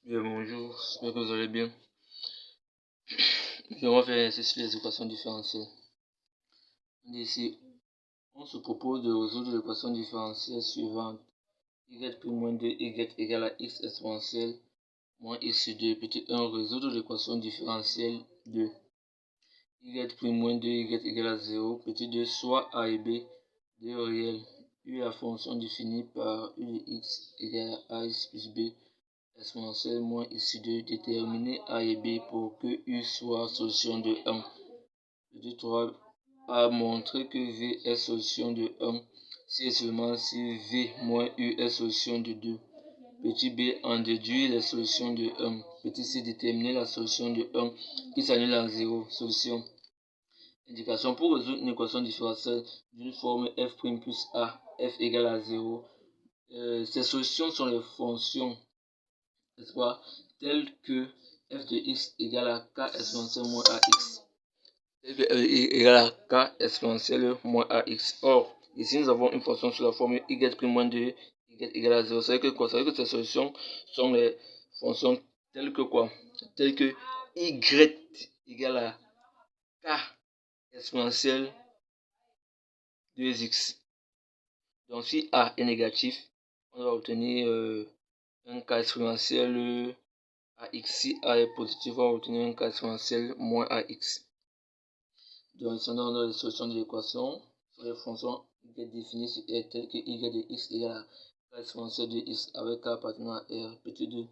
Bien, bonjour, j'espère que vous allez bien. On va faire un sur les équations différentielles. Ici, on se propose de résoudre l'équation différentielle suivante. Y plus moins 2y égale à x exponentielle moins x sur 2. Petit 1, résoudre l'équation différentielle de y plus moins 2y égale à 0. Petit 2, soit a et b, deux réels. U est la fonction définie par u de x égale à ax plus b exponentielle moins x sur 2. Déterminer a et b pour que u soit solution de 1. Petit 3 a montré que v est solution de 1 si et seulement si v moins u est solution de 2. Petit b en déduire les solutions de 1. Petit c déterminer la solution de 1 qui s'annule à 0. Solution. Indication pour résoudre une équation différentielle d'une forme f' plus a, f égale à 0. Ces solutions sont les fonctions, n'est-ce pas, telles que f de x égale à k exponentielle moins ax. Égale à k exponentielle moins ax. Or, ici nous avons une fonction sur la formule y plus moins 2, y égale à 0. Ça veut dire que quoi? Ça veut dire que ces solutions sont les fonctions telles que quoi? Telles que y égale à k exponentielle 2x. Donc si a est négatif, on va obtenir un k exponentiel ax. Si a est positif, on va obtenir un k exponentiel moins ax. Donc ici on a les solutions de l'équation sur les fonctions y définies sur R telles que y de x égale à k exponentielle de x avec k appartenant à R. Petit 2.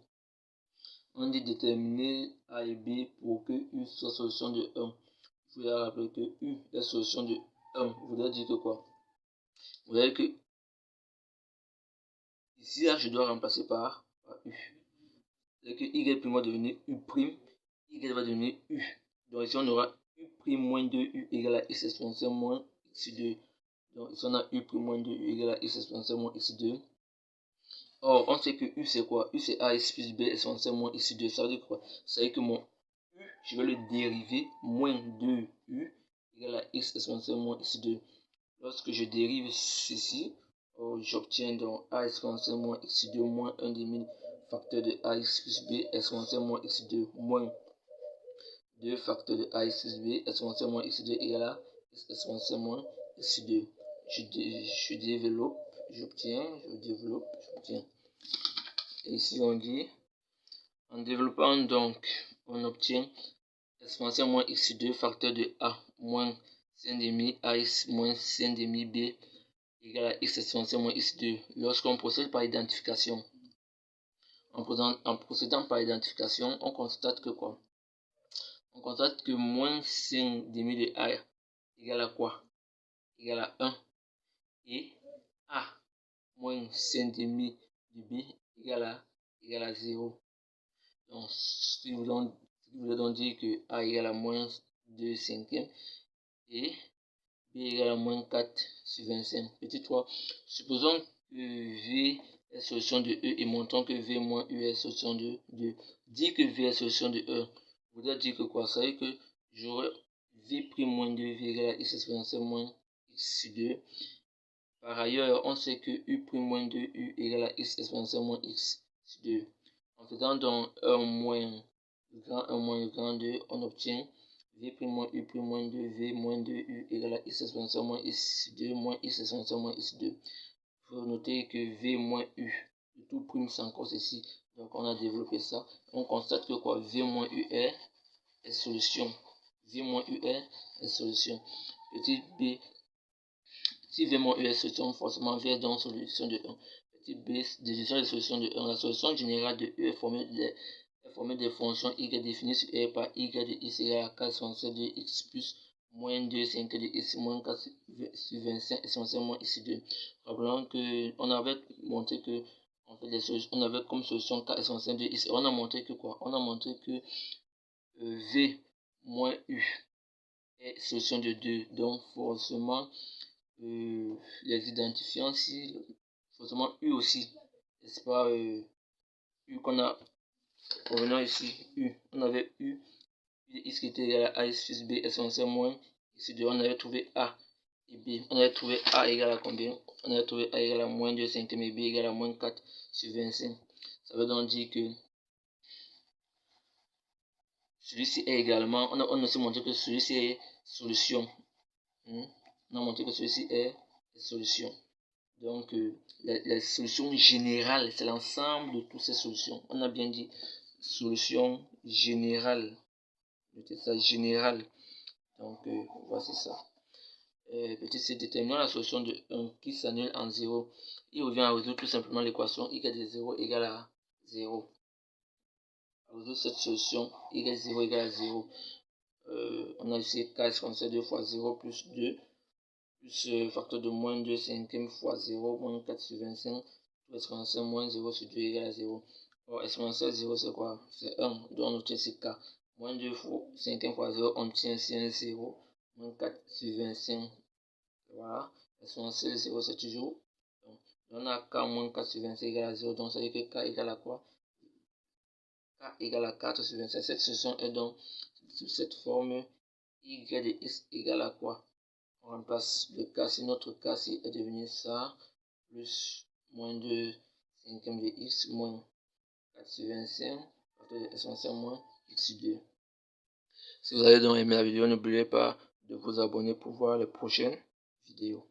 On dit déterminer a et b pour que u soit solution de 1. Il faut rappeler que u est solution de 1. Voudrait dire que quoi? Voudrait dire que ici là, je dois remplacer par u. C'est que y plus va devenir u prime, y va devenir u. Donc ici on aura u' moins 2u égale à x exponentielle moins x 2. Donc ici on a u' moins 2u égale à x exponentielle moins x 2. Or on sait que u c'est quoi? U c'est ax plus b exponentielle moins x 2. Ça veut dire quoi? Ça veut dire que mon u, je vais le dériver moins 2u égale à x exponentielle moins x 2. Lorsque je dérive ceci, j'obtiens donc a exponentielle moins x2 moins 1 demi facteur de ax plus b exponentielle moins x2 moins 2 facteur de ax plus b exponentielle moins x2 égale à x exponentielle moins x2. Je développe, j'obtiens. Et ici on dit, en développant donc, on obtient exponentielle moins x2 facteur de a moins 5 demi ax moins 5 demi b égale à x exponentielle moins x2. Lorsqu'on procède par identification, en procédant par identification, on constate que quoi? On constate que moins 5 demi de a égale à quoi? Égale à 1. Et a moins 5 demi de b égale à 0. Donc, ce qui veut donc dire que a égale à moins 2 cinquièmes et b égale à moins 4 sur 25. Petit 3. Supposons que v est solution de E et montrons que v moins U est solution de 2. Dire que v est solution de E voudrait dire que quoi? Ça veut dire que j'aurai v' moins 2v égale à x exponentielle moins x sur 2. Par ailleurs, on sait que u' moins 2u égale à x exponentielle moins x sur 2. En faisant donc 1 moins le grand 1 moins le grand 2, on obtient v' moins u' moins 2v moins 2u égale à x exponentielle moins x sur 2 moins x exponentielle moins x sur 2. Il faut noter que v moins u, de tout prime c'est encore ceci. Donc on a développé ça. On constate que quoi? V moins u est solution. V moins u est solution. Petit b, si v moins u est solution, forcément v est donc solution de 1. Petit b, déduction des solutions de 1. La solution générale de u est formée des fonctions y définies sur R par y de x égale à 4 exponentielle de x plus moins 2 5 de x moins 4 sur 25 exponentielle moins x 2. Rappelons qu'on avait montré que on avait comme solution 4 exponentielle de x. On a montré que quoi? On a montré que v moins u est solution de 2. Donc forcément les identifiants ici, forcément u aussi, n'est-ce pas? U qu'on a, revenons ici, u, on avait u de x qui était égal à x plus b exponentielle moins x 2. On avait trouvé a et b. On avait trouvé a égale à combien? On avait trouvé a égale à moins 2 cinquièmes et b égale à moins 4 sur 25. Ça veut donc dire que celui-ci est également, on a aussi montré que celui-ci est solution. On a montré que celui-ci est solution. Donc, la solution générale, c'est l'ensemble de toutes ces solutions. On a bien dit solution générale. Notez ça, générale. Donc, voici ça. Petit c, déterminant la solution de 1 qui s'annule en 0. Il revient à résoudre tout simplement l'équation y de 0 égale à 0. À résoudre cette solution y de 0 égale à 0. On a ici k exponentielle 2 fois 0 plus 2 plus facteur de moins 2 cinquième fois 0 moins 4 sur 25 tout exponentielle moins 0 sur 2 égale à 0. Alors, exponentielle 0 c'est quoi? C'est 1. Donc on obtient ici k. Moins 2 fois 5 fois 0, on obtient ici un 0. Moins 4 sur 25. Voilà. Exponentielle 0 c'est toujours. Donc, on a k moins 4 sur 25 égale à 0. Donc ça veut dire que k égale à quoi? K égale à 4 sur 25. Cette solution est donc sous cette forme y de x égale à quoi? On remplace le k si notre k si est devenu ça, plus moins 2 cinquième de x moins 4 sur 25, exponentielle moins x sur 2. Si vous avez donc aimé la vidéo, n'oubliez pas de vous abonner pour voir les prochaines vidéos.